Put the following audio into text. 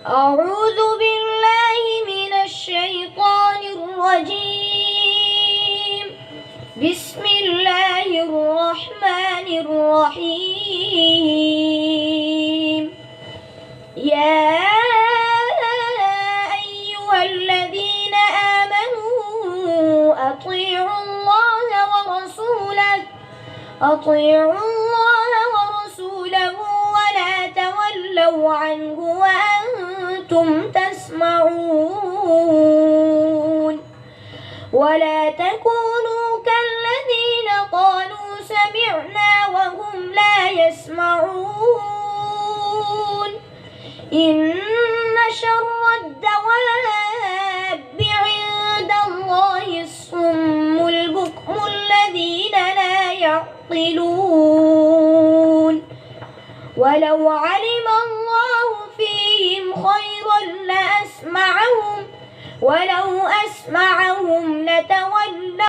أعوذ بالله من الشيطان الرجيم. بسم الله الرحمن الرحيم. يا أيها الذين آمنوا أطيعوا الله ورسوله ولا تولوا عنه وأنتم تسمعون. ولا تكونوا كالذين قالوا سمعنا وهم لا يسمعون. إن شر الدواب عند الله الصم البكم الذين لا يعقلون. ولو علم الله فيهم خيرا لأسمعهم ولو أسمعهم